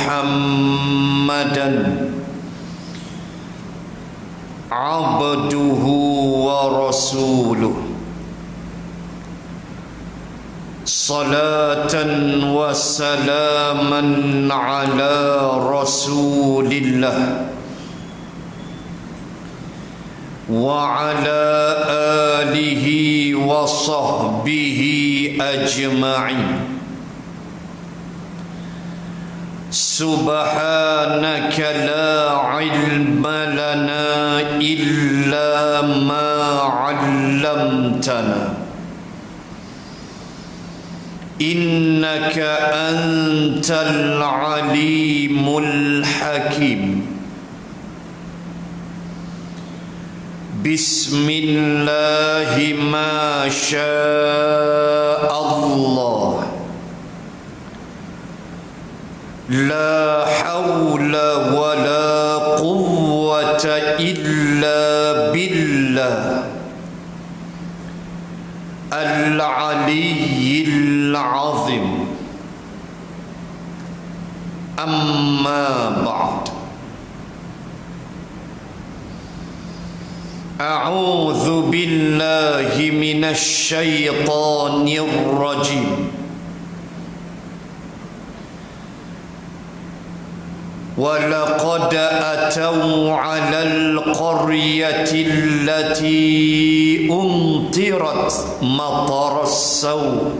محمدا عبده ورسوله صلاة وسلاما على رسول الله وعلى آله وصحبه أجمعين. سبحانك لا علم لنا إلا ما علمتنا إنك أنت العليم الحكيم. بسم الله ما شاء الله لا حول ولا قوة إلا بالله العلي العظيم. أما بعد، أعوذ بالله من الشيطان الرجيم. ولقد أتوا على القرية التي أمطرت مطر السوء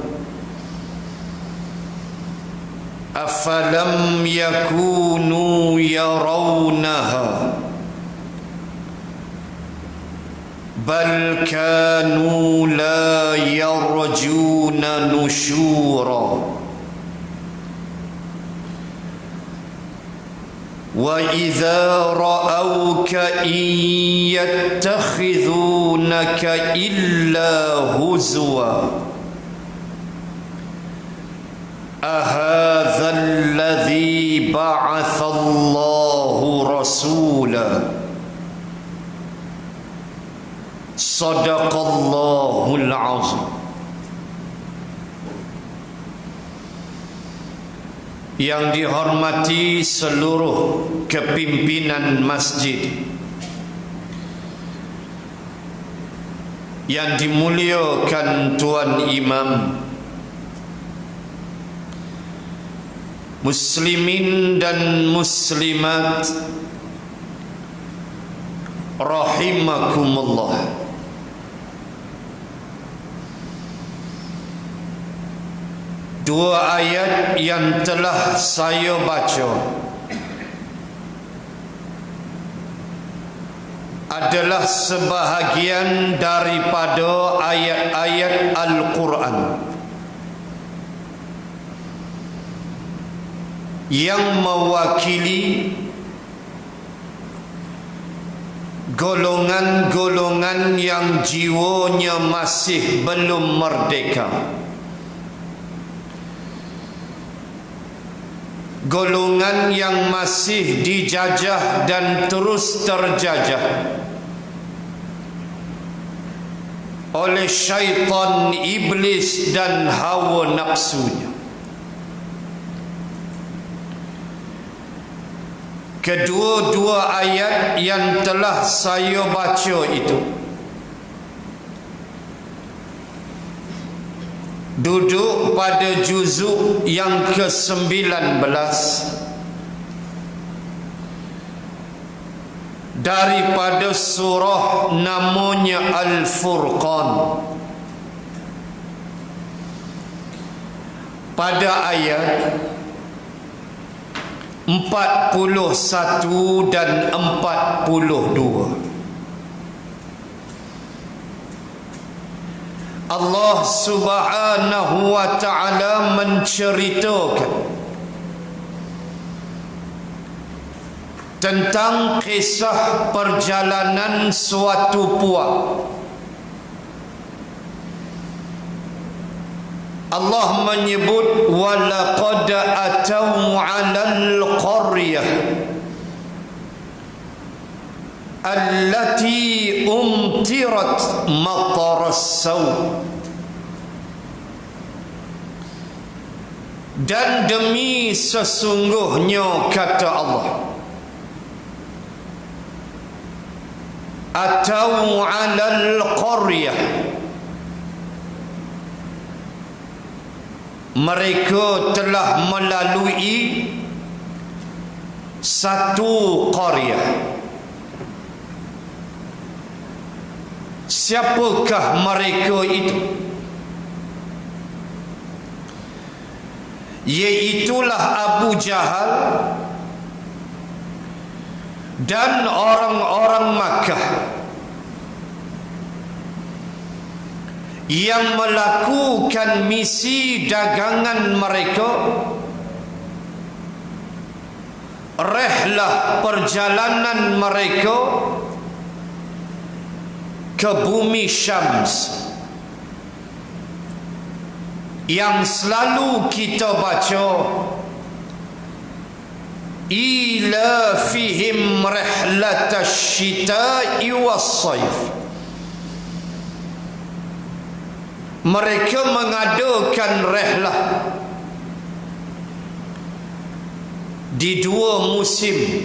أفلم يكونوا يرونها بل كانوا لا يرجون نشورا وإذا رأوك إن يتخذونك إلا هزوا أهذا الذي بعث الله رسولا صدق الله العظيم. Yang dihormati seluruh kepimpinan masjid, yang dimuliakan Tuan Imam, muslimin dan muslimat rahimakumullah. Dua ayat yang telah saya baca adalah sebahagian daripada ayat-ayat Al-Quran yang mewakili golongan-golongan yang jiwanya masih belum merdeka, golongan yang masih dijajah dan terus terjajah oleh syaitan, iblis dan hawa nafsunya. Kedua-dua ayat yang telah saya baca itu duduk pada juzuk yang ke-19 daripada surah namanya Al-Furqan. Pada ayat 41 dan 42 Allah Subhanahu wa ta'ala menceritakan tentang kisah perjalanan suatu puak. Allah menyebut walaqad atau 'alal qaryah allati umtirat matar as-saw. Dan demi sesungguhnya kata Allah, atau 'alal qaryah, mereka telah melalui satu qaryah. Siapakah mereka itu? Iaitulah Abu Jahal dan orang-orang Makkah yang melakukan misi dagangan mereka, rehlah perjalanan mereka ke bumi Syams, yang selalu kita baca ila fihim rihlatash syita'i was-sayf. Mereka mengadakan rehlah di dua musim,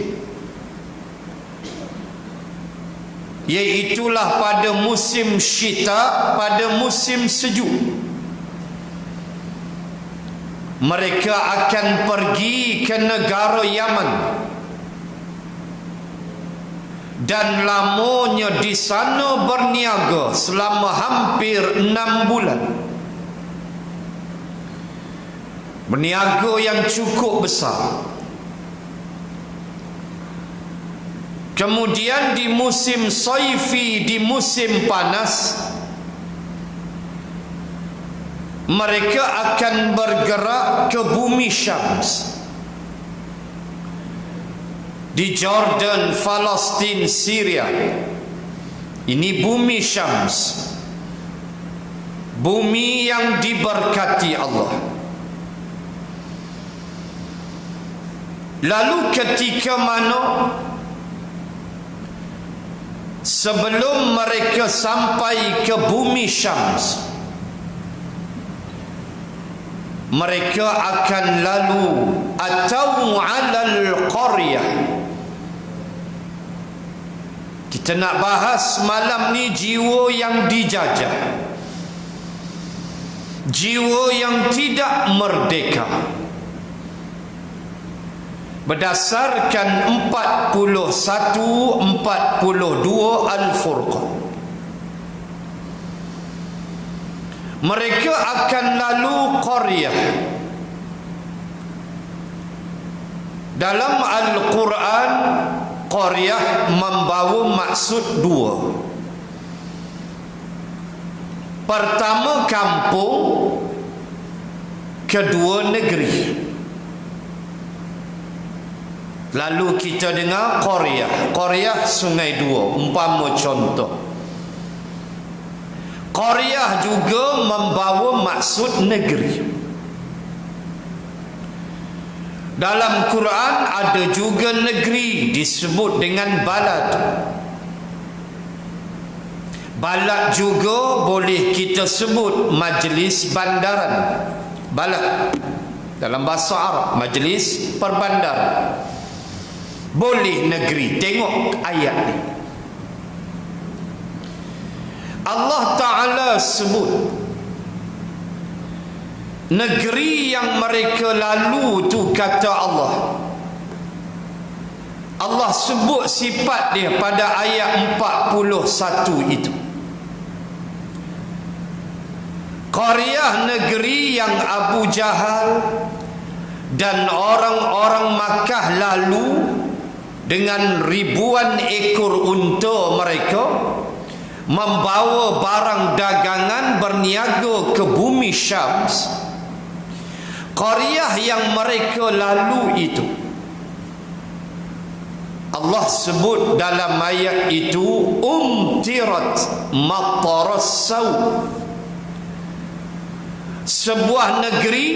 iaitulah pada musim syita, pada musim sejuk. Mereka akan pergi ke negara Yaman dan lamanya di sana berniaga selama hampir 6 bulan. Berniaga yang cukup besar. Kemudian di musim saifi, di musim panas, mereka akan bergerak ke bumi Syams, di Jordan, Palestin, Syria. Ini bumi Syams, bumi yang diberkati Allah. Lalu ketika mana sebelum mereka sampai ke bumi Syams, mereka akan lalu atau 'alal qaryah. Kita nak bahas malam ni jiwa yang dijajah, jiwa yang tidak merdeka, berdasarkan 41-42 Al-Furqan. Mereka akan lalu qaryah. Dalam Al-Quran, qaryah membawa maksud dua. Pertama kampung, kedua negeri. Lalu kita dengar qaryah. Qaryah sungai dua, umpama contoh. Qaryah juga membawa maksud negeri. Dalam Quran ada juga negeri disebut dengan balad. Balad juga boleh kita sebut majlis bandaran. Balad dalam bahasa Arab, majlis perbandaran. Boleh negeri. Tengok ayat ni. Allah Ta'ala sebut negeri yang mereka lalu tu, kata Allah. Allah sebut sifat dia pada ayat 41 itu. Qaryah, negeri yang Abu Jahal dan orang-orang Makkah lalu dengan ribuan ekor unta mereka, membawa barang dagangan berniaga ke bumi Syams. Qaryah yang mereka lalu itu, Allah sebut dalam ayat itu umtirat mataras saw. Sebuah negeri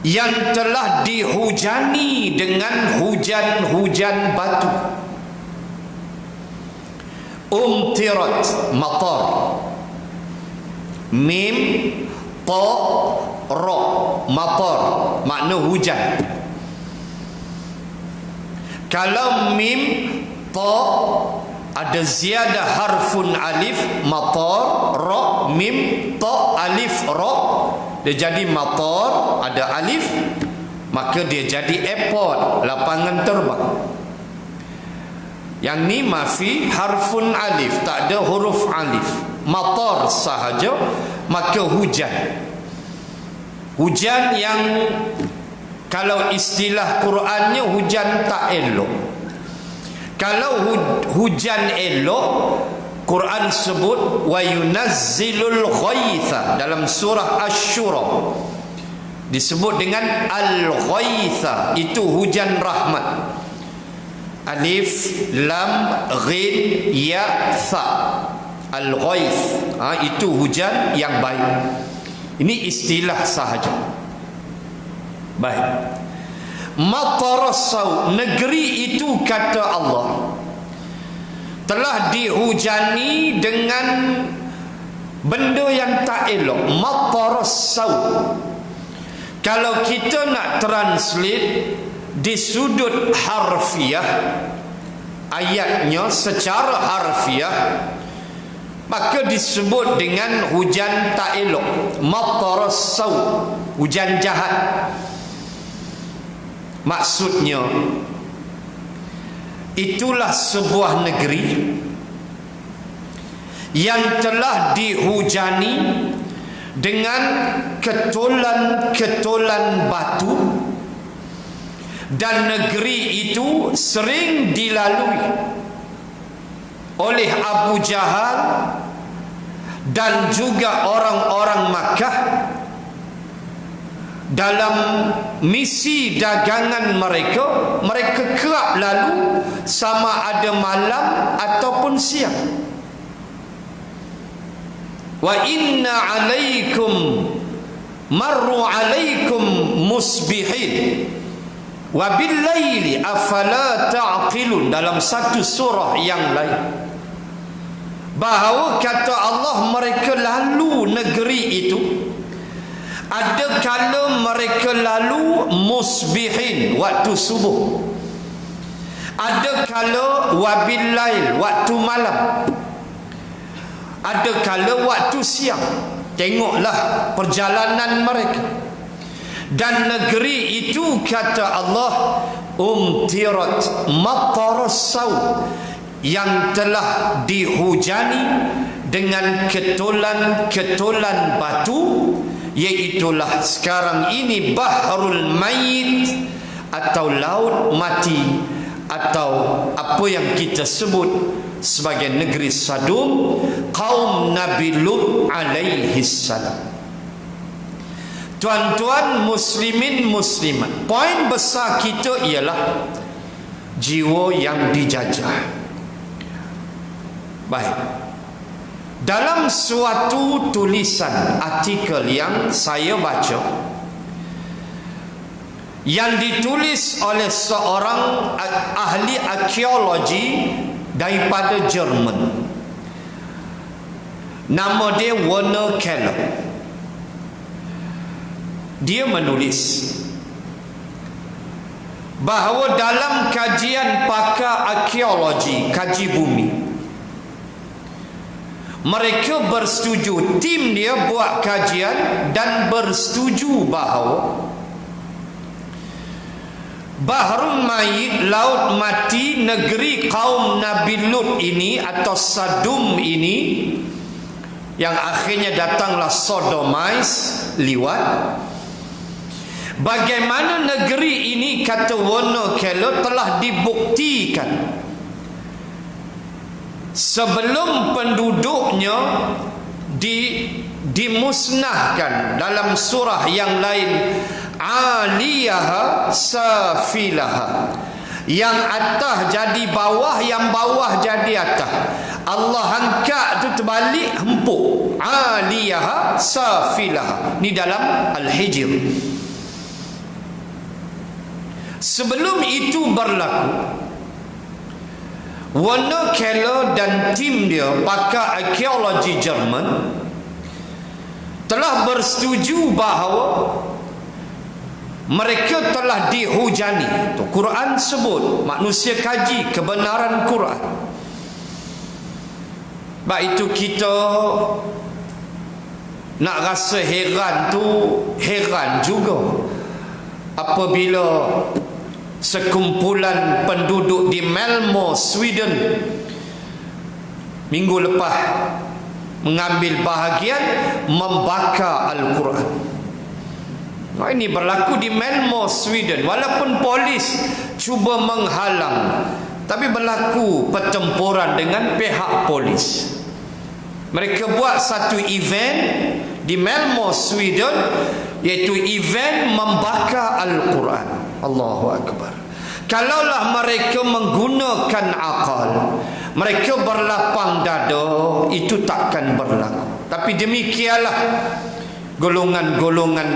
yang telah dihujani dengan hujan-hujan batu. Umtirat, matar, mim, ta, ra, matar, makna hujan. Kalau mim, ta, ada ziyadah harfun alif, matar, ra, mim, ta, alif, ra, dia jadi matar, ada alif, maka dia jadi airport, lapangan terbang. Yang ni mafi harfun alif, tak ada huruf alif, matar sahaja, maka hujan. Hujan yang kalau istilah Qurannya hujan tak elok. Kalau hujan elok, Quran sebut wa yunazzilul ghaitha dalam surah Asy-Syura. Disebut dengan al-ghaitha, itu hujan rahmat. Alif, lam, ghin, ya, tha. Al-ghaith, itu hujan yang baik. Ini istilah sahaja. Baik. Matarasau, negeri itu kata Allah telah dihujani dengan benda yang tak elok. Matarasau, kalau kita nak translate di sudut harfiah ayatnya secara harfiah, maka disebut dengan hujan tak elok. Matarasau, hujan jahat. Maksudnya, itulah sebuah negeri yang telah dihujani dengan ketulan-ketulan batu, dan negeri itu sering dilalui oleh Abu Jahal dan juga orang-orang Makkah dalam misi dagangan mereka. Mereka kerap lalu sama ada malam ataupun siang. Wa inna alaikum marru alaikum musbihin wa billaili afala ta'qilun, dalam satu surah yang lain, bahawa kata Allah mereka lalu negeri itu. Ada kala mereka lalu musbihin, waktu subuh. Ada kala wabil lail, waktu malam. Ada kala waktu siang. Tengoklah perjalanan mereka. Dan negeri itu kata Allah umtirat matarasau, yang telah dihujani dengan ketulan-ketulan batu, iaitulah sekarang ini Bahrul Mayit atau Laut Mati, atau apa yang kita sebut sebagai negeri Sadum, kaum Nabi Lut alaihi salam. Tuan-tuan muslimin muslimat, poin besar kita ialah jiwa yang dijajah. Baik. Dalam suatu tulisan artikel yang saya baca, yang ditulis oleh seorang ahli arkeologi daripada Jerman, nama dia Werner Keller. Dia menulis bahawa dalam kajian pakar arkeologi, kaji bumi, mereka bersetuju, tim dia buat kajian dan bersetuju bahawa Bahrul Mayit, Laut Mati, negeri kaum Nabi Lut ini atau Sadum ini, yang akhirnya datanglah Sodomites, liwat. Bagaimana negeri ini, kata Werner Keller, telah dibuktikan sebelum penduduknya dimusnahkan. Dalam surah yang lain, aliyaha safilaha, yang atas jadi bawah, yang bawah jadi atas. Allah angkat tu terbalik, empuk. Aliyaha safilaha, ni dalam Al-Hijr. Sebelum itu berlaku, Werner Keller dan tim dia, pakar arkeologi Jerman, telah bersetuju bahawa mereka telah dihujani. Tu Quran sebut, manusia kaji kebenaran Quran. Sebab itu kita nak rasa heran tu heran juga apabila sekumpulan penduduk di Malmö, Sweden minggu lepas mengambil bahagian membakar Al-Quran. Ini berlaku di Malmö, Sweden. Walaupun polis cuba menghalang, tapi berlaku pertempuran dengan pihak polis. Mereka buat satu event di Malmö, Sweden, iaitu event membakar Al-Quran. Allahu Akbar. Kalaulah mereka menggunakan akal, mereka berlapang dada, itu takkan berlaku. Tapi demikianlah golongan-golongan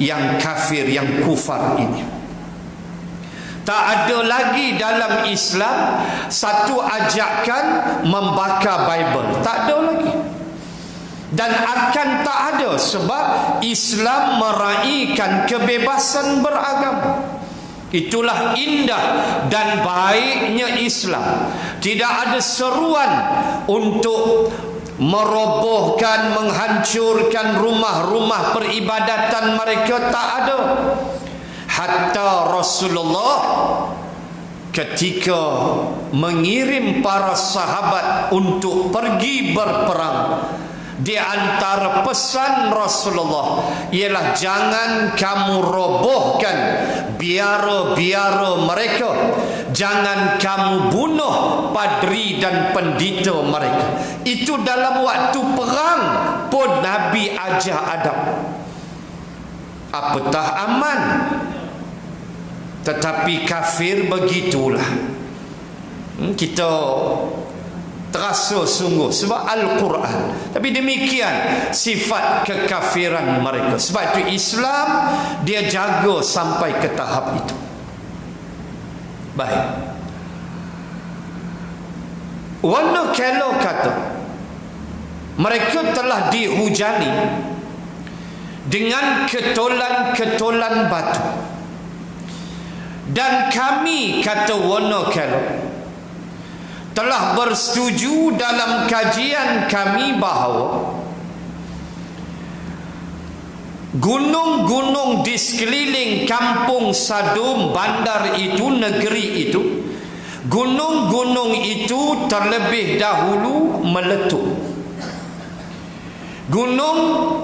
yang kafir, yang kufar ini. Tak ada lagi dalam Islam satu ajakan membakar Bible. Tak ada lagi. Dan akan tak ada, sebab Islam meraihkan kebebasan beragama. Itulah indah dan baiknya Islam. Tidak ada seruan untuk merobohkan, menghancurkan rumah-rumah peribadatan mereka. Tak ada. Hatta Rasulullah ketika mengirim para sahabat untuk pergi berperang, di antara pesan Rasulullah ialah jangan kamu robohkan biara-biara mereka, jangan kamu bunuh padri dan pendeta mereka. Itu dalam waktu perang pun Nabi ajar adab. Apatah aman. Tetapi kafir begitulah. Kita terasa sungguh sebab Al-Quran. Tapi demikian sifat kekafiran mereka. Sebab itu Islam dia jaga sampai ke tahap itu. Baik. Warna Kello kata mereka telah dihujani dengan ketolan-ketolan batu. Dan kami, kata Warna Kello, telah bersetuju dalam kajian kami bahawa gunung-gunung di sekeliling kampung Sadum, bandar itu, negeri itu, gunung-gunung itu terlebih dahulu meletup. Gunung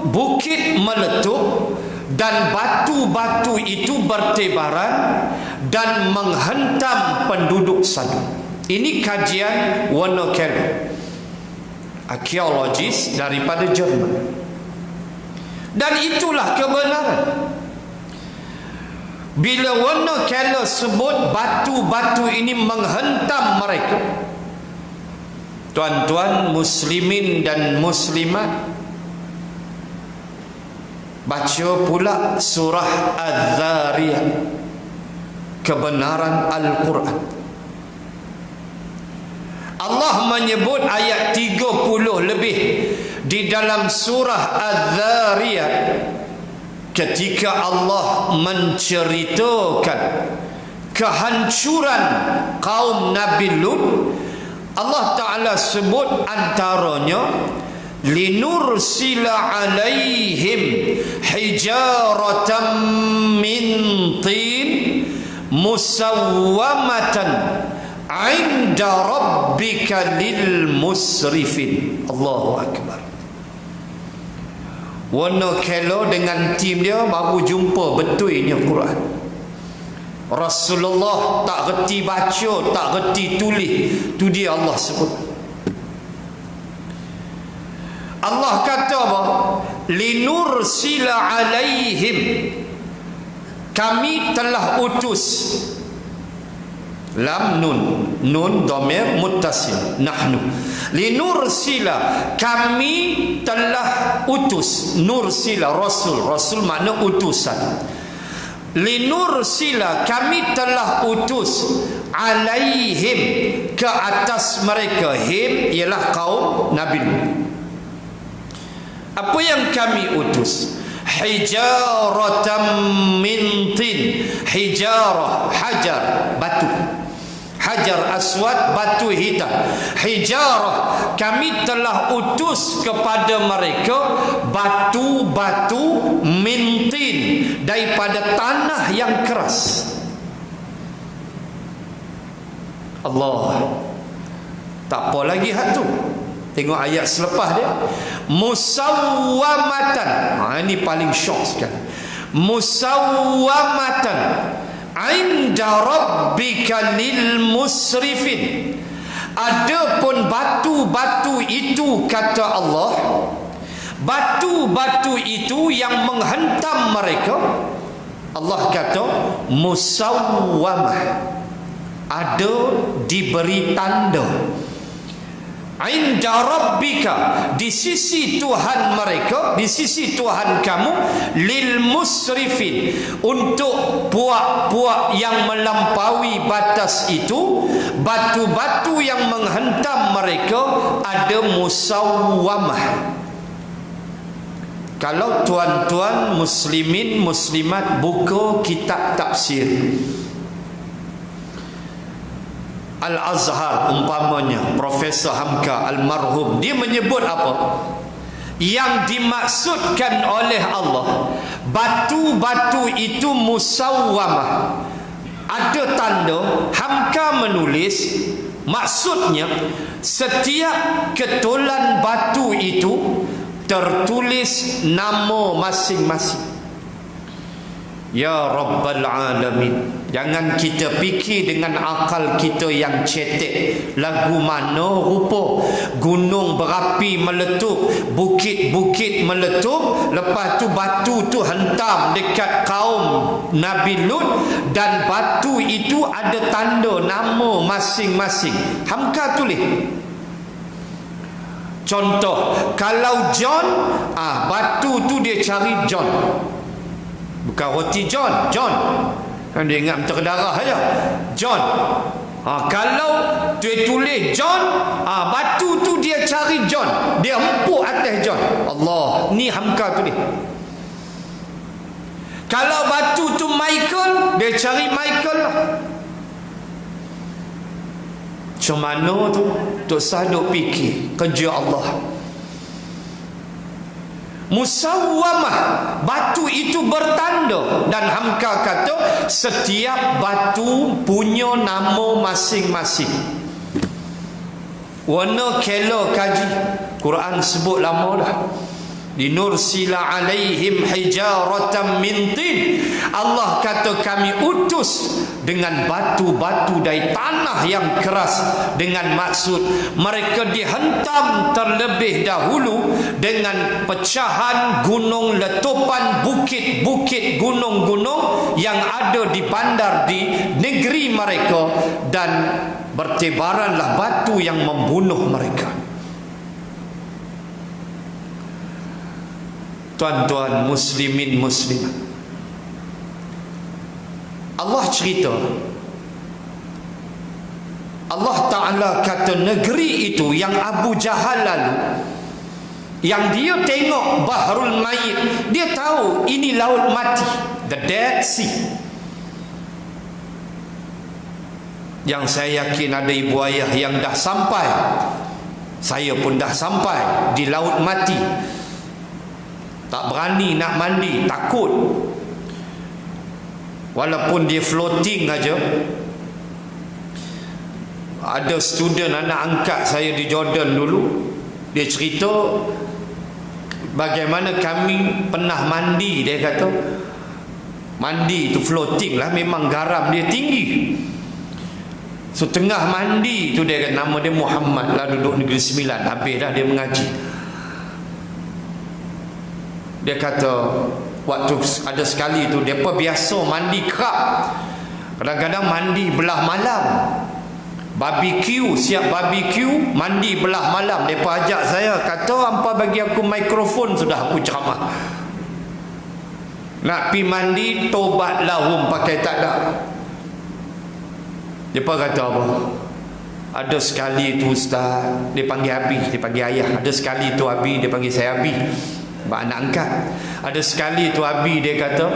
bukit meletup dan batu-batu itu bertebaran dan menghentam penduduk Sadum. Ini kajian Warna Kello, arkeologis daripada Jerman. Dan itulah kebenaran. Bila Warna Kello sebut batu-batu ini menghentam mereka, tuan-tuan muslimin dan muslimat, baca pula surah Az-Zariyat, kebenaran Al-Quran. Allah menyebut ayat 30 lebih di dalam surah Az-Zariyat ketika Allah menceritakan kehancuran kaum Nabi Lut. Allah Ta'ala sebut antaranya linursila alaihim hijaratan min tin musawwamatan inda rabbika lil musrifin. Allahu Akbar. Warna Kello dengan tim dia baru jumpa betulnya Quran. Rasulullah tak reti baca, tak reti tulis. Tu dia Allah sebut. Allah kata apa? Linursila alaihim, kami telah utus. Lam nun dhamir muttasil, nahnu. Linursila, kami telah utus. Nursila rasul makna utusan. Linursila, kami telah utus alaihim, ke atas mereka. Him ialah kaum Nabi Lut. Apa yang kami utus? Hijaratan min tin. Hijarah, hajar, batu. Hajar aswad, batu hitam. Hijarah, kami telah utus kepada mereka batu-batu min tin, daripada tanah yang keras. Allah, tak apa lagi hak tu. Tengok ayat selepas dia, musawwamatan. Ini paling syok sekali. Musawwamatan inda rabbika lil musrifin. Adapun batu-batu itu, kata Allah, batu-batu itu yang menghentam mereka, Allah kata musawwamah, ada diberi tanda. Inda rabbika, di sisi Tuhan mereka, di sisi Tuhan kamu, lil musrifin, untuk puak-puak yang melampaui batas itu, batu-batu yang menghentam mereka ada musawwamah. Kalau tuan-tuan muslimin muslimat buka kitab tafsir Al-Azhar umpamanya, Profesor Hamka almarhum, dia menyebut apa? Yang dimaksudkan oleh Allah, batu-batu itu musawwamah, ada tanda. Hamka menulis, maksudnya setiap ketulan batu itu tertulis nama masing-masing. Ya Rabbal Alamin, jangan kita fikir dengan akal kita yang cetek. Lagu mana rupa gunung berapi meletup, bukit-bukit meletup, lepas tu batu tu hentam dekat kaum Nabi Lut, dan batu itu ada tanda nama masing-masing. Hamka tulis. Contoh, kalau John, batu tu dia cari John, bukan roti John. Kan dia ingat mentera darah saja. John. Kalau dia tulis John, batu tu dia cari John, dia empuk atas John. Allah, ni Hamka tulis. Kalau batu tu Michael, dia cari Michael lah. Macam mana tu? Tok Sah duk fikir kerja Allah. Musawwamah, batu itu bertanda, dan Hamka kata setiap batu punya nama masing-masing. Warna kela kaji, Quran sebut lama dah. Linursila alaihim hijaratan min tin. Allah kata kami utus dengan batu-batu dari tanah yang keras, dengan maksud mereka dihentam terlebih dahulu dengan pecahan gunung, letupan bukit-bukit, gunung-gunung yang ada di bandar di negeri mereka, dan bertebaranlah batu yang membunuh mereka. Tuan-tuan muslimin muslimat, Allah cerita, Allah Ta'ala kata negeri itu yang Abu Jahal lalu, yang dia tengok Bahrul Mayit, dia tahu ini laut mati, the Dead Sea. Yang saya yakin ada ibu ayah yang dah sampai, saya pun dah sampai di laut mati, tak berani nak mandi, takut. Walaupun dia floating aja. Ada student anak angkat saya di Jordan dulu, dia cerita bagaimana kami pernah mandi. Dia kata mandi itu floating lah, memang garam dia tinggi. So tengah mandi tu dia kata, nama dia Muhammad lah, duduk Negeri Sembilan, habis dah dia mengaji. Dia kata waktu ada sekali tu dia biasa mandi kerap, kadang-kadang mandi belah malam, barbecue, siap barbecue, mandi belah malam. Dia ajak saya, kata hampa bagi aku mikrofon sudah aku ceramah, nak pi mandi tobat lahum pakai tak ada. Dia kata apa? Ada sekali tu ustaz, dia panggil Abi, dia panggil ayah. Ada sekali tu Abi, dia panggil saya Abi. Mak nak angkat. Ada sekali tu Abi dia kata,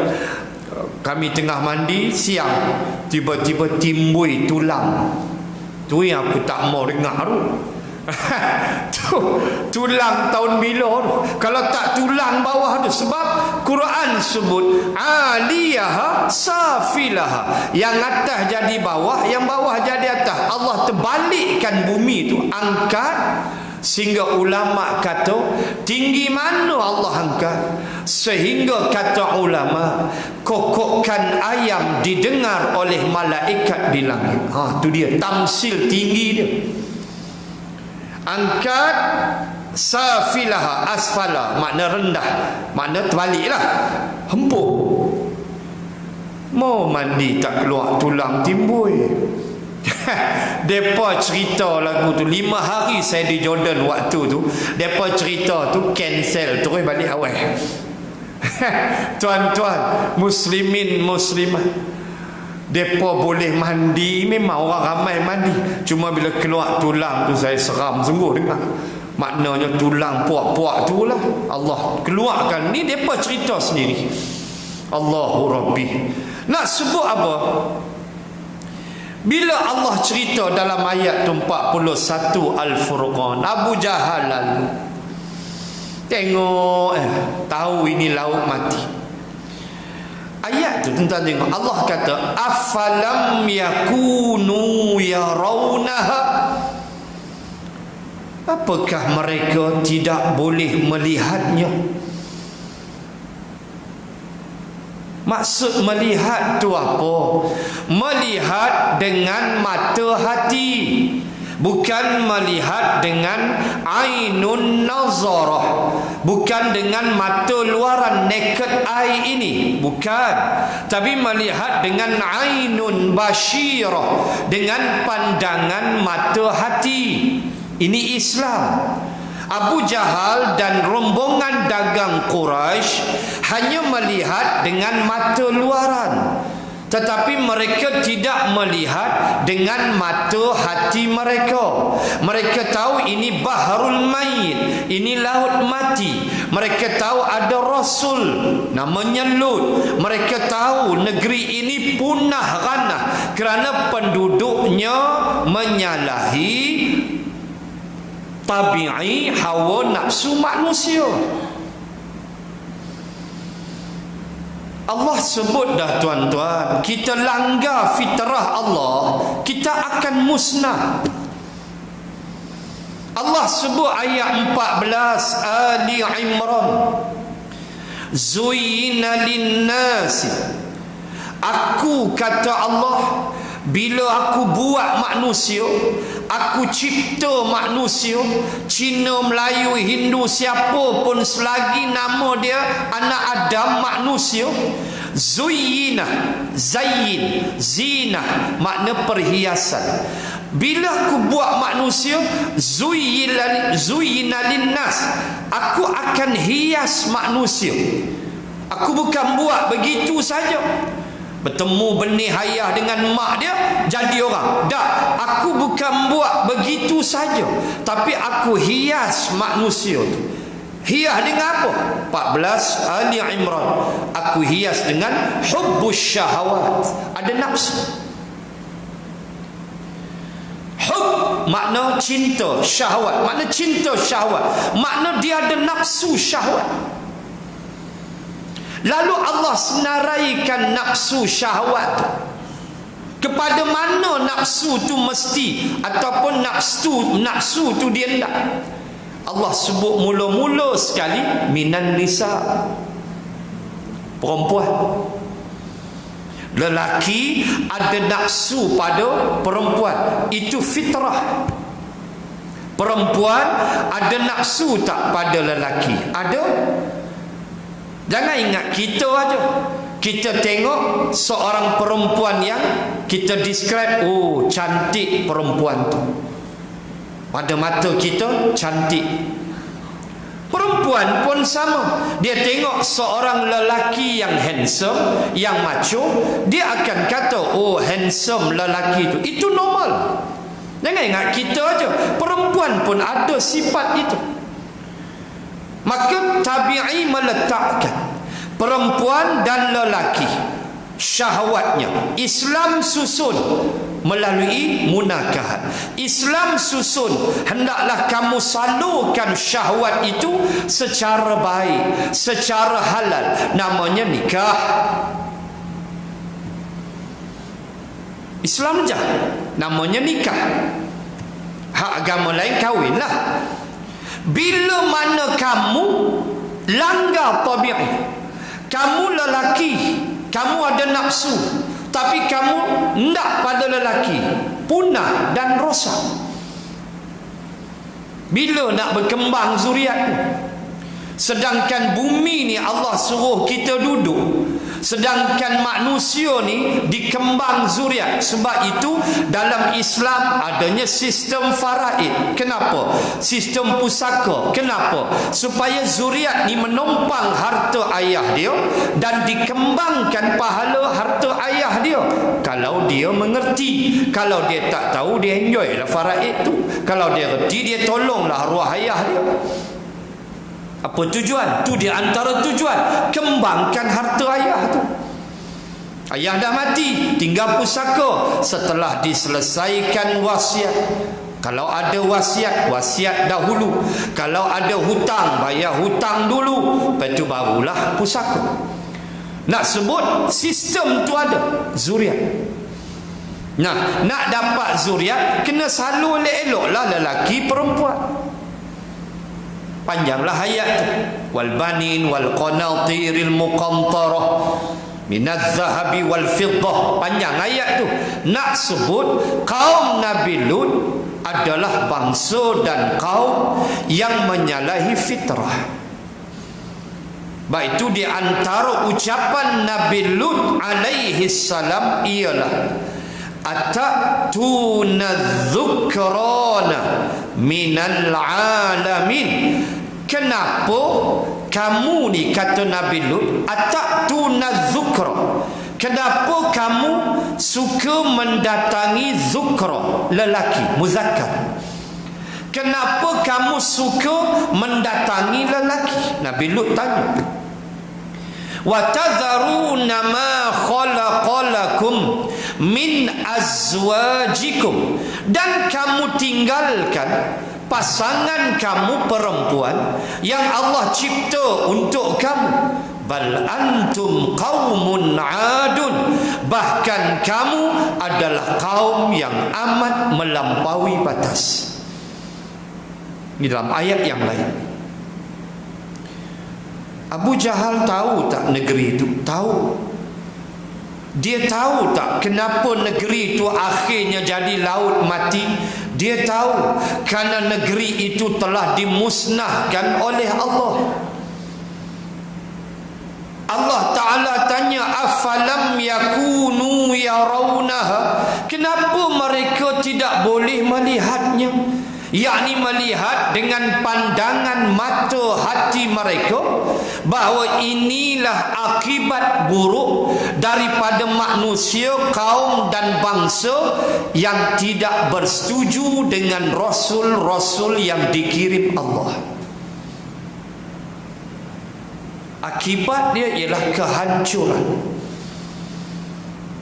kami tengah mandi siang, tiba-tiba timbul tulang. Tu yang aku tak mau dengar tu. Tulang tahun bila tu? Kalau tak tulang bawah tu. Sebab Quran sebut aliyaha safilaha. Yang atas jadi bawah, yang bawah jadi atas. Allah terbalikkan bumi tu, angkat. Sehingga ulama kata, tinggi mana Allah angkat? Sehingga kata ulama, kokokan ayam didengar oleh malaikat di langit. Tu dia tamsil tinggi dia. Angkat safilaha, asfala makna rendah, makna terbaliklah, hempuk. Mau mandi tak keluar tulang timbul. Depa cerita lagu tu 5 hari saya di Jordan waktu tu. Depa cerita tu cancel terus balik awal. Tuan-tuan muslimin muslimat, depa boleh mandi, memang orang ramai mandi. Cuma bila keluar tulang tu saya seram sungguh dengar. Maknanya tulang puak-puak tu lah Allah keluarkan. Ni depa cerita sendiri. Allahu Rabbi. Nak sebut apa? Bila Allah cerita dalam ayat 41 Al-Furqan, Abu Jahal lalu tengok tahu ini lauk mati. Ayat tu tentang tengok. Allah kata afalam yakunu yarawnaha. Apakah mereka tidak boleh melihatnya? Maksud melihat tu apa? Melihat dengan mata hati, bukan melihat dengan ainun nazarah, bukan dengan mata luaran naked eye ini, bukan, tapi melihat dengan ainun basyirah, dengan pandangan mata hati. Ini Islam. Abu Jahal dan rombongan dagang Quraisy hanya melihat dengan mata luaran, tetapi mereka tidak melihat dengan mata hati mereka. Mereka tahu ini bahrul mayit, ini laut mati. Mereka tahu ada Rasul namanya Lut. Mereka tahu negeri ini punah ranah kerana penduduknya menyalahi tabi'i hawa nafsu manusia. Allah sebut dah tuan-tuan, kita langgar fitrah Allah, kita akan musnah. Allah sebut ayat 14 Ali Imran, Zuyyina linnasi. Aku kata Allah, bila aku buat manusia, aku cipta manusia, Cina, Melayu, Hindu, siapa pun selagi nama dia anak Adam, manusia. Zuyyina, zayyin, zina makna perhiasan. Bila aku buat manusia, zuyyina linnas, aku akan hias manusia. Aku bukan buat begitu saja, bertemu benih ayah dengan mak dia jadi orang. Tak, aku bukan buat begitu saja, tapi aku hias manusia tu. Hias dengan apa? 14 Ali Imran. Aku hias dengan hubbus syahawat. Ada nafsu. Hub makna cinta, syahwat makna cinta syahwat, makna dia ada nafsu syahwat. Lalu Allah senaraikan nafsu syahwat. Kepada mana nafsu tu mesti, ataupun nafsu tu dia hendak. Allah sebut mula-mula sekali minan nisa, perempuan. Lelaki ada nafsu pada perempuan, itu fitrah. Perempuan ada nafsu tak pada lelaki? Ada. Jangan ingat kita aja. Kita tengok seorang perempuan yang kita describe, oh cantik perempuan tu, pada mata kita cantik. Perempuan pun sama. Dia tengok seorang lelaki yang handsome, yang macho, dia akan kata, oh handsome lelaki tu. Itu normal. Jangan ingat kita aja. Perempuan pun ada sifat itu. Maka tabi'i meletakkan perempuan dan lelaki syahwatnya. Islam susun melalui munakahat. Islam susun hendaklah kamu salurkan syahwat itu secara baik, secara halal. Namanya nikah. Islam je namanya nikah. Hak agama lain kahwinlah. Bila mana kamu langgar tabi'i, kamu lelaki, kamu ada nafsu, tapi kamu hendak pada lelaki, punah dan rosak. Bila nak berkembang zuriat? Sedangkan bumi ni Allah suruh kita duduk, sedangkan manusia ni dikembang zuriat. Sebab itu dalam Islam adanya sistem faraid. Kenapa? Sistem pusaka. Kenapa? Supaya zuriat ni menumpang harta ayah dia dan dikembangkan pahala harta ayah dia. Kalau dia mengerti. Kalau dia tak tahu, dia enjoy lah faraid tu. Kalau dia reti, dia tolonglah arwah ayah dia. Apa tujuan? Tu di antara tujuan. Kembangkan harta ayah tu. Ayah dah mati, tinggal pusaka. Setelah diselesaikan wasiat, kalau ada wasiat, wasiat dahulu. Kalau ada hutang, bayar hutang dulu. Lepas tu barulah pusaka. Nak sebut sistem tu ada zuriat. Nah, nak dapat zuriat kena salur elok-eloklah lelaki perempuan. Panjanglah ayat tu. Wal banin wal qanatiril muqantarah minaz zahabi wal fiddah. Panjang ayat tu. Nak sebut kaum Nabi Lut adalah bangsa dan kaum yang menyalahi fitrah. Baik itu di antara ucapan Nabi Lut alaihi salam ialah atatuna dzukrana minal alamin. Kenapa kamu ni, kata Nabi Lut, atatuna dzukra, kenapa kamu suka mendatangi zukra, lelaki muzakkar? Kenapa kamu suka mendatangi lelaki? Nabi Lut tanya. Wa tadharuna ma khalaqalakum min azwajikum, dan kamu tinggalkan pasangan kamu perempuan yang Allah cipta untuk kamu. Bal antum qaumun adun, bahkan kamu adalah kaum yang amat melampaui batas. Ini dalam ayat yang lain. Abu Jahal tahu tak negeri itu? Tahu. Dia tahu tak kenapa negeri itu akhirnya jadi laut mati? Dia tahu kerana negeri itu telah dimusnahkan oleh Allah. Allah Ta'ala tanya, afalam yakunu yarawnaha, kenapa mereka tidak boleh melihatnya? Yakni melihat dengan pandangan mata hati mereka bahawa inilah akibat buruk daripada manusia, kaum dan bangsa yang tidak bersetuju dengan rasul-rasul yang dikirim Allah. Akibat dia ialah kehancuran.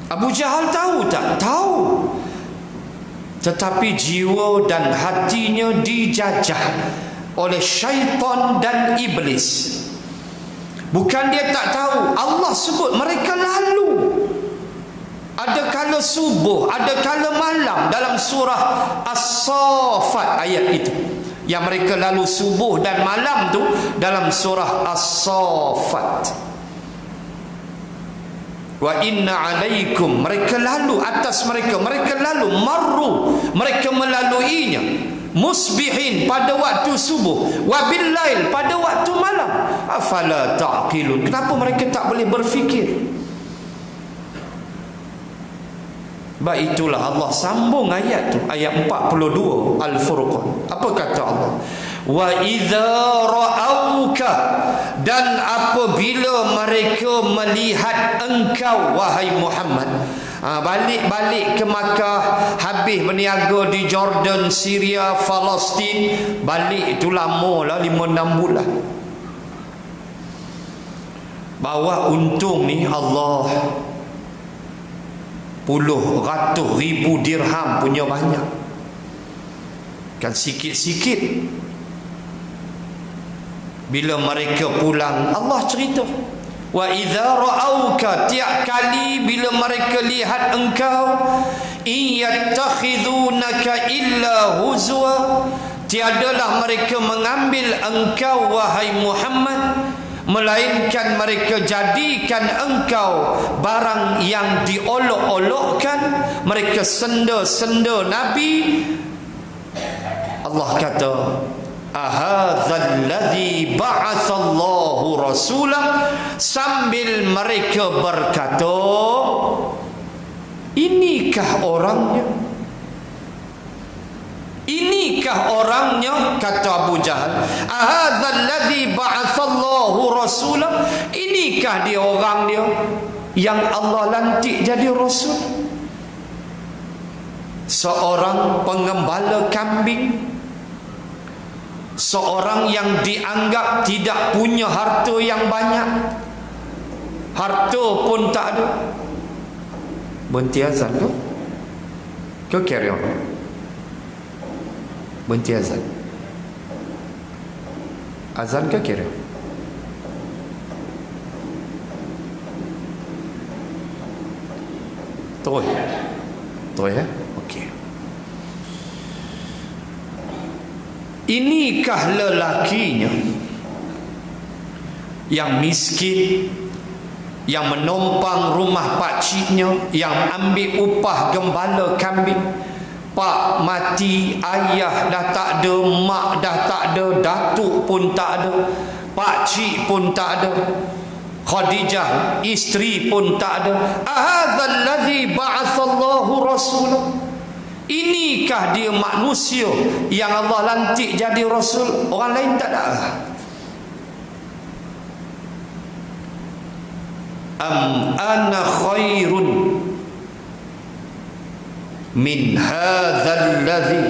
Abu Jahal tahu tak? Tahu. Tetapi jiwa dan hatinya dijajah oleh syaitan dan iblis. Bukan dia tak tahu, Allah sebut mereka lalu. Ada kala subuh, ada kala malam dalam surah As-Saffat ayat itu. Yang mereka lalu subuh dan malam tu dalam surah As-Saffat. Wa inna alaikum, mereka lalu atas mereka, mereka lalu marru, mereka melaluinya musbihin pada waktu subuh, wa billail pada waktu malam. Afala ta'qilun, kenapa mereka tak boleh berfikir? Baik, itulah Allah sambung ayat tu, ayat 42 Al-Furqan. Apa kata Allah? Wa idza ra'auka, dan apabila mereka melihat engkau wahai Muhammad, balik ke Makkah, habis berniaga di Jordan, Syria, Palestin, balik itu lama lah 5-6 bulan. Bawa untung ni Allah puluh ratus ribu dirham punya banyak. Kan sikit-sikit. Bila mereka pulang, Allah cerita, wa idza ra'auka, tiap kali bila mereka lihat engkau, iyattakhidunaka illa huzwa, tiadalah mereka mengambil engkau wahai Muhammad, melainkan mereka jadikan engkau barang yang diolok-olokkan, mereka senda-senda Nabi. Allah kata, ahadzal ladzi ba'atsallahu rasulah, sambil mereka berkata, inikah orangnya? Inikah orangnya? Kata Abu Jahal, ahadzal ladzi ba'atsallahu rasulah, inikah dia orang dia yang Allah lantik jadi rasul? Seorang pengembala kambing, seorang yang dianggap tidak punya harta yang banyak, harta pun tak ada. Berhenti azan tu? Kau carry on? Berhenti azan? Azan ke carry on? Terus? Terus ya? Okey. Inikah lelakinya yang miskin, yang menumpang rumah pakciknya, yang ambil upah gembala kambing. Pak mati, ayah dah tak ada, mak dah tak ada, datuk pun tak ada, pakcik pun tak ada, Khadijah isteri pun tak ada. Ahadzal ladzi ba'atsallahu rasulah, inikah dia manusia yang Allah lantik jadi rasul? Orang lain tak ada. Am ana khairun min hadzal ladzi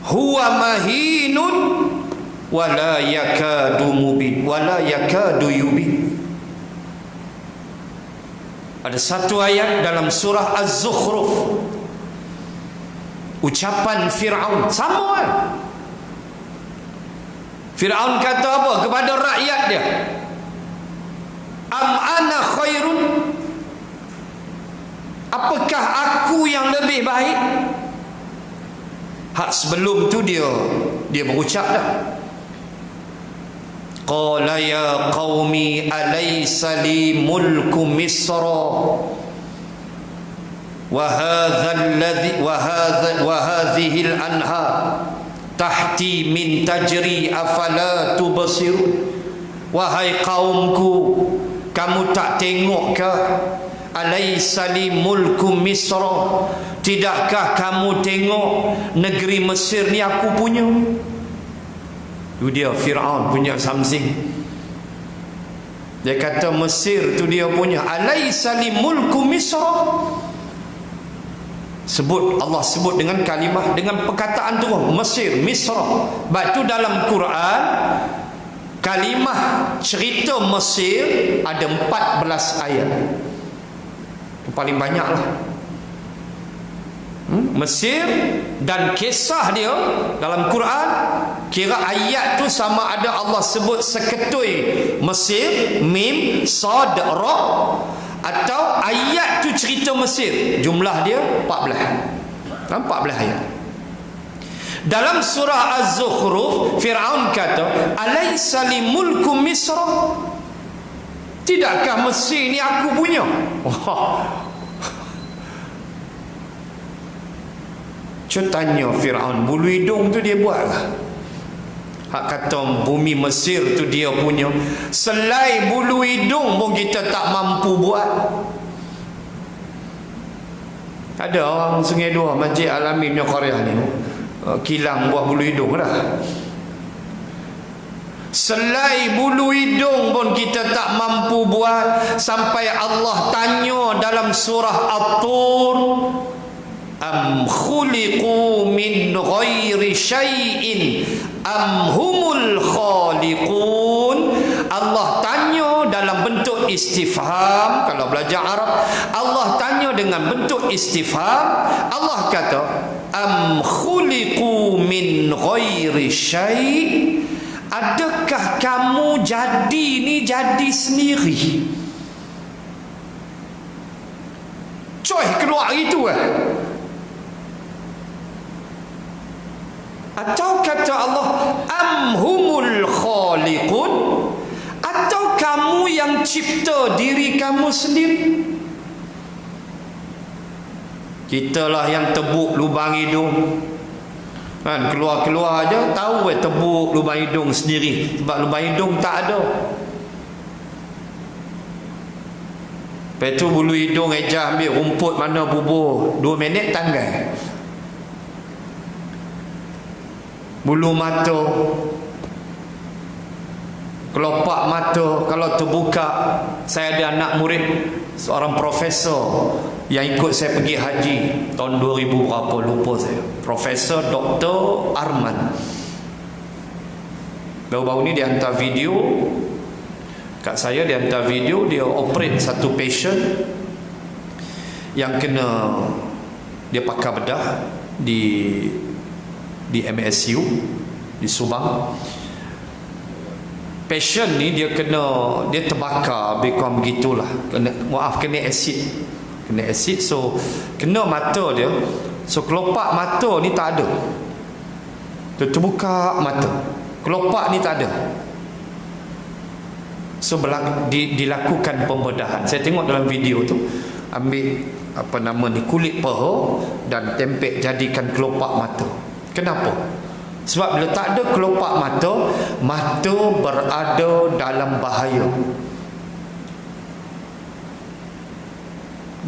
huwa mahinun wala yakadu mubin wala yakadu yubin. Ada satu ayat dalam surah Az-Zukhruf, ucapan Fir'aun sama kan? Fir'aun kata apa kepada rakyat dia? Am ana khairun, apakah aku yang lebih baik? Hak sebelum tu dia berucap dah. Qala ya qaumi alaysa li mulku misra wa hadhihi al-anhar tahti min tajri afala tubsirun. Wahai kaumku, kamu tak tengok ke? Alaysa li mulku misra, tidakkah kamu tengok negeri Mesir ni aku punya? Itu dia Fir'aun punya something. Dia kata Mesir tu dia punya. Alaysa li mulku misra, Allah sebut dengan kalimah, dengan perkataan tu Mesir, Misra. Sebab tu dalam Quran kalimah cerita Mesir ada 14 ayat. Itu paling banyak lah. Mesir dan kisah dia dalam Quran, kira ayat tu sama ada Allah sebut seketui Mesir, mim, sad, ra, atau ayat tu cerita Mesir, jumlah dia 14. 14 ayat. Dalam surah Az-Zukhruf, Fir'aun kata, alaysa li mulku misra, tidakkah Mesir ni aku punya? Cuba tanya Fir'aun, bulu hidung tu dia buat lah. Hak kata bumi Mesir tu dia punya, selai bulu hidung pun kita tak mampu buat. Ada orang Sungai Dua, Masjid Al-Amin punya Korea ni, kilang buat bulu hidung dah. Selai bulu hidung pun kita tak mampu buat. Sampai Allah tanya dalam surah At-Tur, am khuliqu min ghairi syai'in am humul khaliqun. Allah tanya dalam istifham. Kalau belajar Arab, Allah tanya dengan bentuk istifham. Allah kata, am khuliqu min ghairi syai', adakah kamu jadi sendiri? Coy, keluar itu Atau kata Allah, am humul khaliqun, atau kamu yang cipta diri kamu sendiri? Kitalah yang tebuk lubang hidung, kan, keluar aja tahu tebuk lubang hidung sendiri, sebab lubang hidung tak ada. Lepas tu bulu hidung ejah ambil rumput mana bubur 2 minit tanggal. Bulu mata, kelopak mata kalau terbuka. Saya ada anak murid seorang profesor yang ikut saya pergi haji tahun 2000 berapa lupa saya. Profesor Dr. Arman. Baru-baru ni dia hantar video kat saya, dia hantar video dia operate satu patient yang kena, dia pakar bedah di MSU di Subang. Patient ni dia terbakar, lebih begitulah, kena asid, so kena mata dia, so kelopak mata ni tak ada, terbuka mata, kelopak ni tak ada. So dilakukan pembedahan. Saya tengok dalam video tu, ambil kulit paha dan tempel jadikan kelopak mata. Kenapa? Sebab bila tak ada kelopak mata berada dalam bahaya.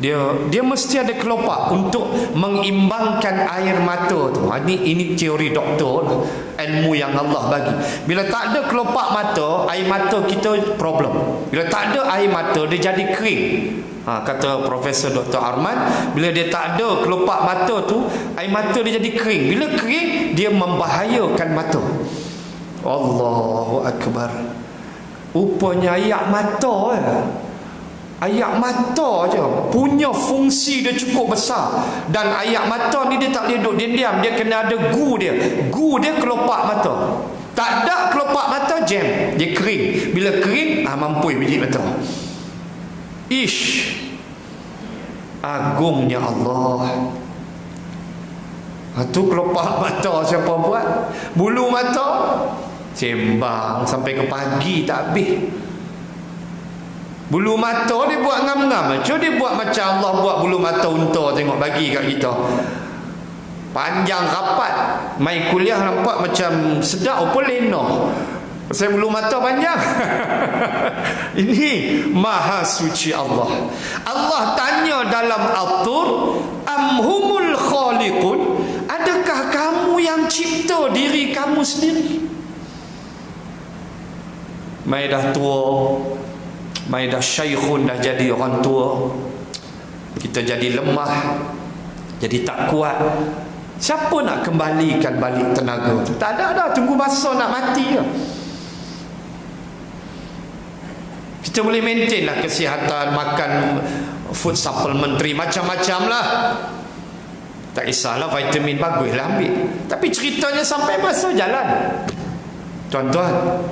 Dia mesti ada kelopak untuk mengimbangkan air mata tu. Ini teori doktor, ilmu yang Allah bagi. Bila tak ada kelopak mata, air mata kita problem. Bila tak ada air mata, dia jadi kering. Kata Profesor Dr. Arman, bila dia tak ada kelopak mata tu, air mata dia jadi kering. Bila kering, dia membahayakan mata. Allahu Akbar. Rupanya air mata air mata je punya fungsi dia cukup besar. Dan air mata ni dia tak boleh duduk diam, dia kena ada gu dia. Gu dia kelopak mata. Tak ada kelopak mata, jam, dia kering. Bila kering, mampu biji mata. Ish, agungnya Allah. Tu kelopak mata siapa buat? Bulu mata sembang sampai ke pagi tak habis. Bulu mata dia buat ngam-ngam. Macam dia buat macam Allah buat bulu mata unta, tengok bagi kat kita. Panjang rapat. Mai kuliah nampak macam sedap apa lena. Saya bulu mata panjang. Ini maha suci Allah. Allah tanya dalam At-Tur, am humul khaliqun, adakah kamu yang cipta diri kamu sendiri? Mai dah tua, mai dah syaikhun, dah jadi orang tua, kita jadi lemah, jadi tak kuat. Siapa nak kembalikan balik tenaga tu? Tak ada, tunggu masa nak mati je. Kita boleh maintain lah kesihatan, makan food supplementary macam-macam lah, tak kisahlah, vitamin bagus lah ambil. Tapi ceritanya sampai masa jalan. Tuan-tuan,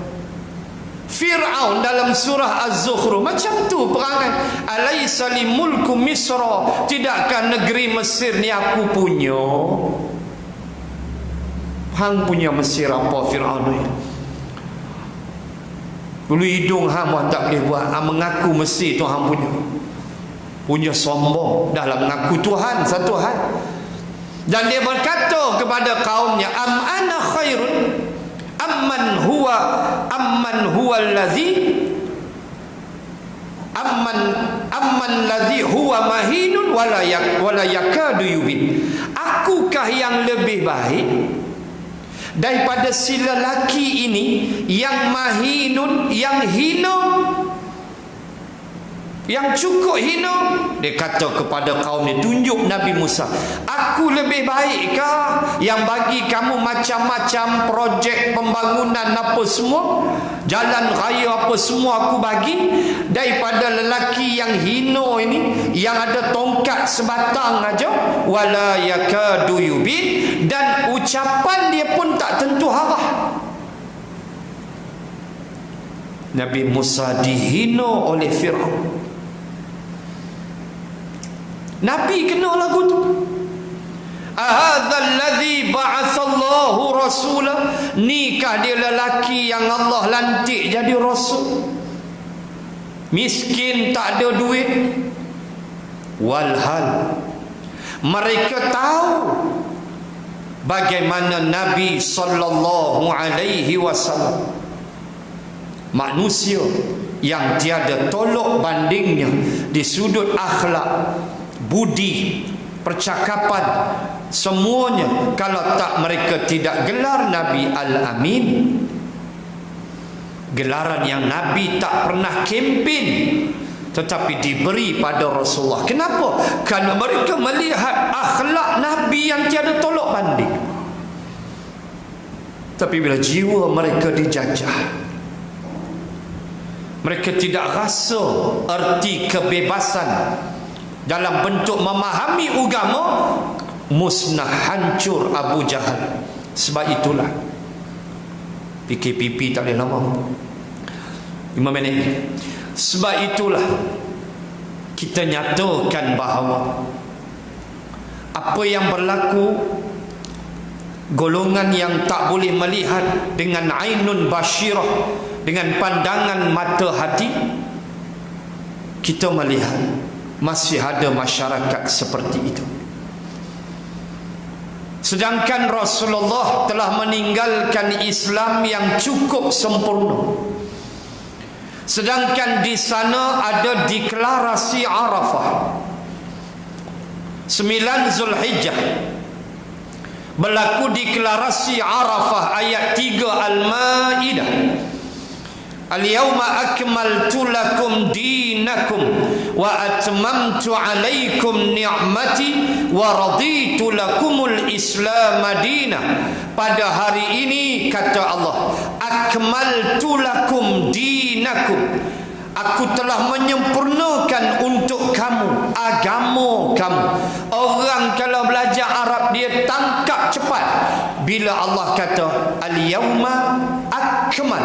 Fir'aun dalam surah Az-Zukhruf macam tu perangai. Alaysa li mulku Misra, tidakkah negeri Mesir ni aku punya? Hang punya Mesir apa Fir'aun ni? Bulu hidung hang tak boleh buat. Hang mengaku Mesir tu hang punya sombong dalam mengaku Tuhan satu hal. Dan dia berkata kepada kaumnya, am ana khairun amman huwa allazi huwa mahinun wala yakadu yubin. Akukah yang lebih baik daripada si lelaki ini yang mahinun, yang hina, Yang cukup hina, dia kata kepada kaum dia, tunjuk Nabi Musa, aku lebih baikkah yang bagi kamu macam-macam projek pembangunan apa semua, jalan raya apa semua aku bagi, daripada lelaki yang hina ini, yang ada tongkat sebatang aja, wala yakadu yubin, dan ucapan dia pun tak tentu arah. Nabi Musa dihina oleh Firaun. Nabi kena lagu tu. Ahadzal ladzi ba'atsallahu rasula, nikah dia lelaki yang Allah lantik jadi rasul, miskin tak ada duit. Walhal mereka tahu bagaimana Nabi sallallahu alaihi wasallam, manusia yang tiada tolok bandingnya di sudut akhlak, budi, percakapan, semuanya. Kalau tak mereka tidak gelar Nabi Al-Amin, gelaran yang Nabi tak pernah kempen, tetapi diberi pada Rasulullah. Kenapa? Kerana mereka melihat akhlak Nabi yang tiada tolok banding. Tapi bila jiwa mereka dijajah, mereka tidak rasa erti kebebasan dalam bentuk memahami agama, musnah, hancur Abu Jahal. Sebab itulah PKPP tak boleh lama 5 minit. Sebab itulah kita nyatakan bahawa apa yang berlaku, golongan yang tak boleh melihat dengan ainun basyirah, dengan pandangan mata hati, kita melihat masih ada masyarakat seperti itu. Sedangkan Rasulullah telah meninggalkan Islam yang cukup sempurna. Sedangkan di sana ada deklarasi Arafah 9 Zulhijjah, berlaku deklarasi Arafah ayat 3 Al-Maidah. Al-yawma akmaltu lakum dinakum wa atmamtu alaikum ni'mati wa raditu lakumul Islam madina. Pada hari ini, kata Allah, akmaltu lakum dinakum, aku telah menyempurnakan untuk kamu agama kamu. Orang kalau belajar Arab dia tangkap cepat bila Allah kata al-yawma akmal.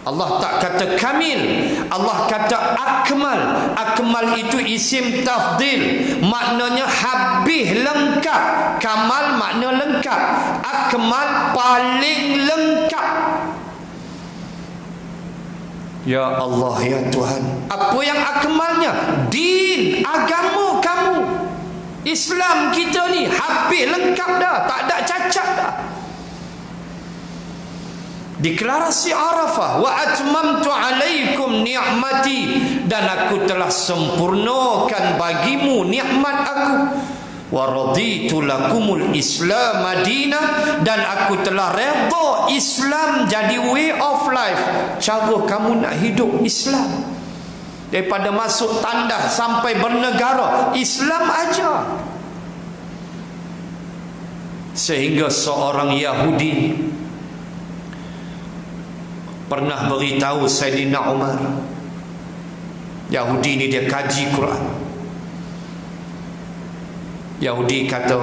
Allah tak kata kamil, Allah kata akmal. Akmal itu isim tafdil, maknanya habis, lengkap. Kamal makna lengkap, akmal paling lengkap. Ya Allah, ya Tuhan, apa yang akmalnya? Din, agama kamu, Islam kita ni habis, lengkap dah, tak ada cacat dah. Deklarasi Arafah, wa atmamtu alaikum ni'mati, dan aku telah sempurnakan bagimu nikmat aku, wa raditu lakumul Islam madinah, dan aku telah redha Islam jadi way of life, cara kamu nak hidup Islam. Daripada masuk tandas sampai bernegara, Islam aja. Sehingga seorang Yahudi pernah beritahu Saidina Umar. Yahudi ni dia kaji Quran. Yahudi kata,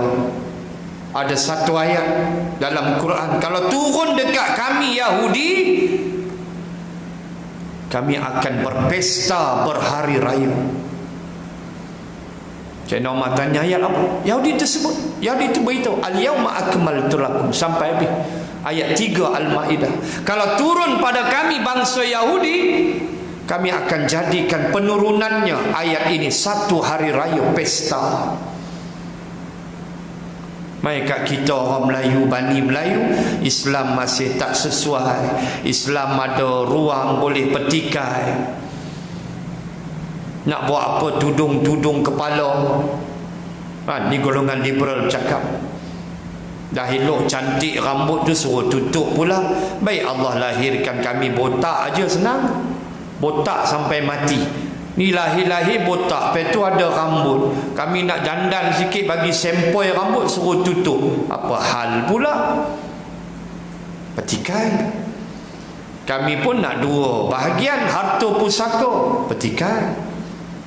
ada satu ayat dalam Quran, kalau turun dekat kami Yahudi, kami akan berpesta berhari raya. Saidina Umar tanya, ayat apa? Yahudi tersebut, Yahudi itu beritahu, al-yawma akmaltu lakum, sampai habis ayat 3 Al-Maidah. Kalau turun pada kami bangsa Yahudi, kami akan jadikan penurunannya ayat ini satu hari raya, pesta. Mereka kita orang Melayu, Bani Melayu, Islam masih tak sesuai. Islam ada ruang boleh petikai. Nak buat apa tudung-tudung kepala. Ni golongan liberal cakap. Dah elok cantik rambut tu suruh tutup pula. Baik Allah lahirkan kami botak aja senang. Botak sampai mati. Ni lahir-lahir botak, lepas tu ada rambut. Kami nak dandan sikit, bagi sempoi rambut, suruh tutup. Apa hal pula? Petikai. Kami pun nak dua bahagian harta pusaka, petikai.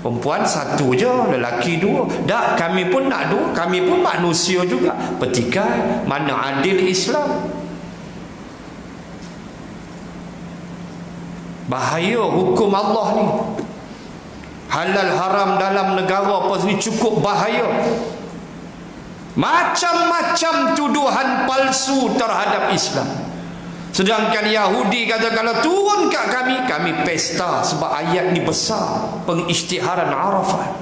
Perempuan satu je, lelaki dua. Tak, kami pun nak dua. Kami pun manusia juga, petikai. Mana adil Islam? Bahaya hukum Allah ni. Halal haram dalam negara apa ni cukup bahaya. Macam-macam tuduhan palsu terhadap Islam. Sedangkan Yahudi kata kalau turun kat kami pesta sebab ayat ni besar, pengisytiharan Arafah.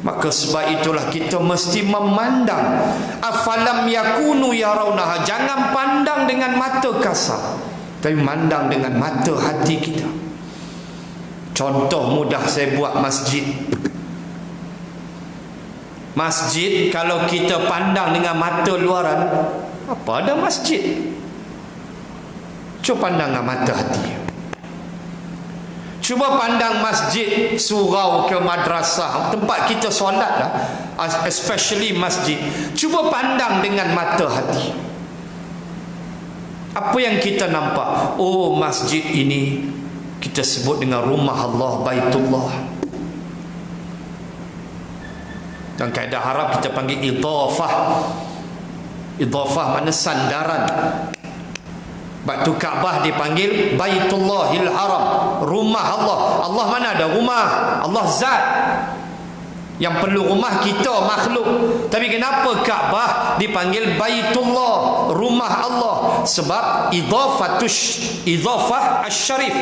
Maka sebab itulah kita mesti memandang. Afalam yakunu yarawnaha, jangan pandang dengan mata kasar, tapi mandang dengan mata hati kita. Contoh mudah saya buat masjid. Masjid kalau kita pandang dengan mata luaran, apa ada masjid? Cuba pandang dengan mata hati. Cuba pandang masjid, surau ke madrasah, tempat kita solat lah, especially masjid. Cuba pandang dengan mata hati. Apa yang kita nampak? Oh, masjid ini kita sebut dengan rumah Allah, Baitullah. Dan kaedah Arab kita panggil idhafah. Idhafah makna sandaran. Batu Kaabah dipanggil Baitullahil Haram, rumah Allah. Allah mana ada rumah? Allah zat. Yang perlu rumah kita makhluk. Tapi kenapa Kaabah dipanggil Baitullah, rumah Allah? Sebab idhafah asy-syarif.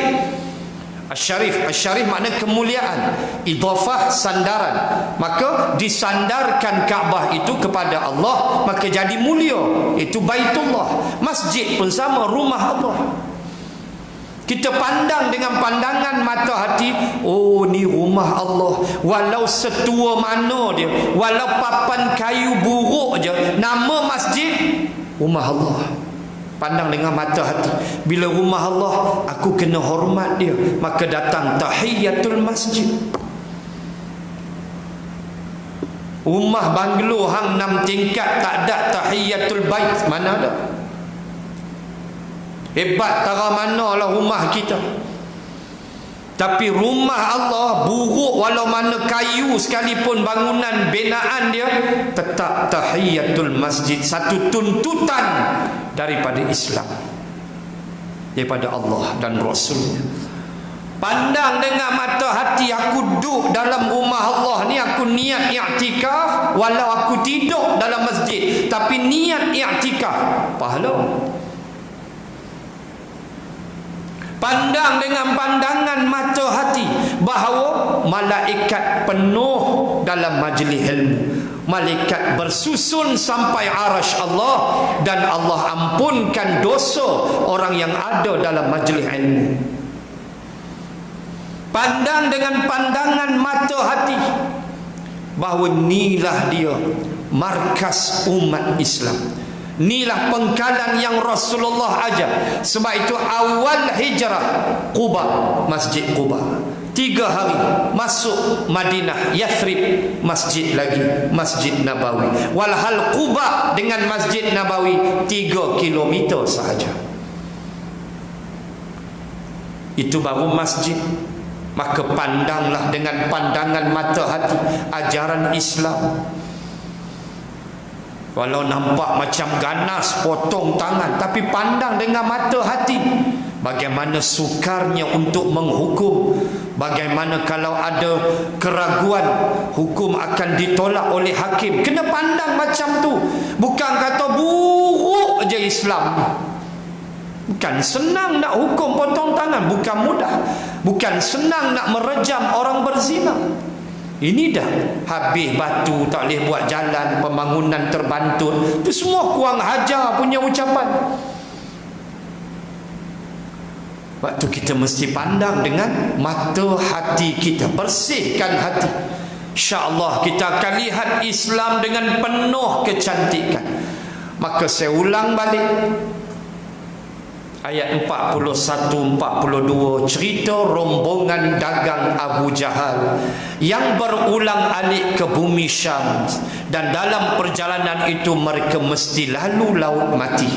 Asy-syarif makna kemuliaan. Idhafah sandaran. Maka disandarkan Kaabah itu kepada Allah, maka jadi mulia. Itu Baitullah. Masjid pun sama, rumah Allah. Kita pandang dengan pandangan mata hati. Oh, ni rumah Allah. Walau setua mana dia, walau papan kayu buruk je, nama masjid rumah Allah. Pandang dengan mata hati. Bila rumah Allah, aku kena hormat dia, maka datang tahiyatul masjid. Rumah banglo hang 6 tingkat tak ada tahiyatul bait, mana ada? Hebat tara manalah rumah kita. Tapi rumah Allah buruk, walau mana kayu sekalipun bangunan binaan dia, tetap tahiyatul masjid. Satu tuntutan daripada Islam, daripada Allah dan Rasulnya. Pandang dengan mata hati. Aku duduk dalam rumah Allah ni, aku niat i'tikaf, walau aku tidur dalam masjid, tapi niat i'tikaf, pahala. Pandang dengan pandangan mata hati bahawa malaikat penuh dalam majlis ilmu. Malaikat bersusun sampai arasy Allah, dan Allah ampunkan dosa orang yang ada dalam majlis ilmu. Pandang dengan pandangan mata hati bahawa inilah dia markas umat Islam. Inilah pengkalan yang Rasulullah ajar. Sebab itu awal hijrah Quba, Masjid Quba. 3 hari masuk Madinah, Yathrib, masjid lagi, Masjid Nabawi. Walhal Quba dengan Masjid Nabawi 3 kilometer sahaja. Itu baru masjid. Maka pandanglah dengan pandangan mata hati ajaran Islam. Walau nampak macam ganas, potong tangan, tapi pandang dengan mata hati. Bagaimana sukarnya untuk menghukum. Bagaimana kalau ada keraguan, hukum akan ditolak oleh hakim. Kena pandang macam tu. Bukan kata buruk je Islam. Bukan senang nak hukum potong tangan, bukan mudah. Bukan senang nak merejam orang berzina. Ini dah habis batu, tak boleh buat jalan, pembangunan terbantut. Itu semua kurang hajar punya ucapan. Waktu kita mesti pandang dengan mata hati kita, bersihkan hati. InsyaAllah kita akan lihat Islam dengan penuh kecantikan. Maka saya ulang balik, ayat 41-42, cerita rombongan dagang Abu Jahal yang berulang alik ke bumi Syam, dan dalam perjalanan itu mereka mesti lalu laut mati.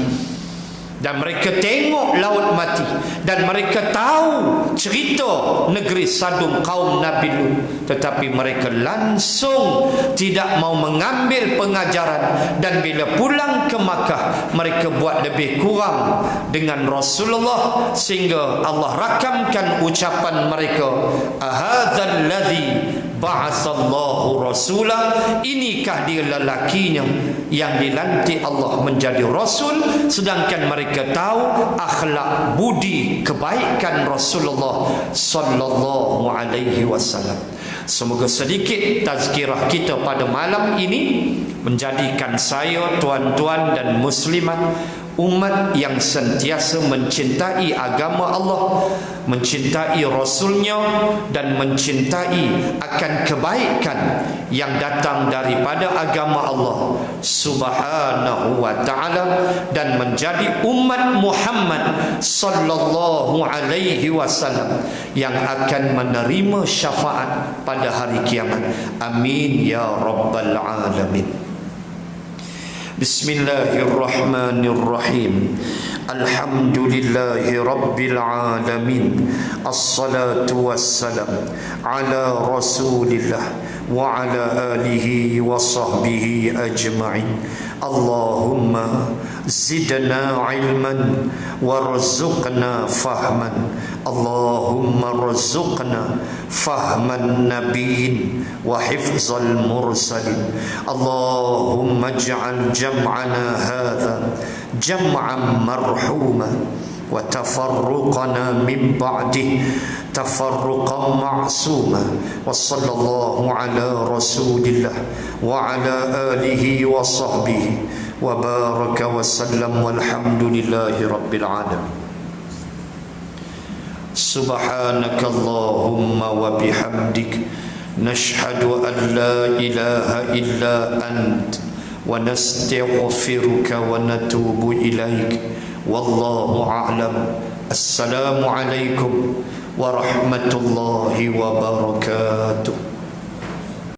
Dan mereka tengok laut mati, dan mereka tahu cerita negeri Sadum kaum Nabi Lut, tetapi mereka langsung tidak mau mengambil pengajaran. Dan bila pulang ke Makkah, mereka buat lebih kurang dengan Rasulullah, sehingga Allah rakamkan ucapan mereka, ahadzal ladzi ba'atsallahu rasula, inikah dia lelakinya yang dilantik Allah menjadi rasul, sedangkan mereka tahu akhlak budi kebaikan Rasulullah sallallahu alaihi wasallam. Semoga sedikit tazkirah kita pada malam ini menjadikan saya, tuan-tuan dan muslimat, umat yang sentiasa mencintai agama Allah, mencintai Rasulnya, dan mencintai akan kebaikan yang datang daripada agama Allah subhanahu wa ta'ala, dan menjadi umat Muhammad sallallahu alaihi wasallam yang akan menerima syafaat pada hari kiamat. Amin ya rabbal alamin. Bismillahirrahmanirrahim. Alhamdulillahi rabbil alamin. Assalatu wassalam ala rasulillah wa ala alihi wa sahbihi ajma'in. Allahumma zidna ilman warzuqna fahman. Allahumma rzuqna fahman nabiyyin wa hifzal mursalin. Allahumma ij'al jam'ana hadha jam'an marhuma wa tafarruqana min ba'dih tafarruqan ma'suma. Wa sallallahu ala rasulillah wa ala alihi wa sahbihi wa baraka wa sallam, walhamdulillahi rabbil alamin. Subhanaka Allahumma wa bihamdik, nashhadu an la ilaha illa ant, wa nastaghfiruka wa natubu ilaik. Wallahu a'lam. Assalamu alaikum warahmatullahi wabarakatuh.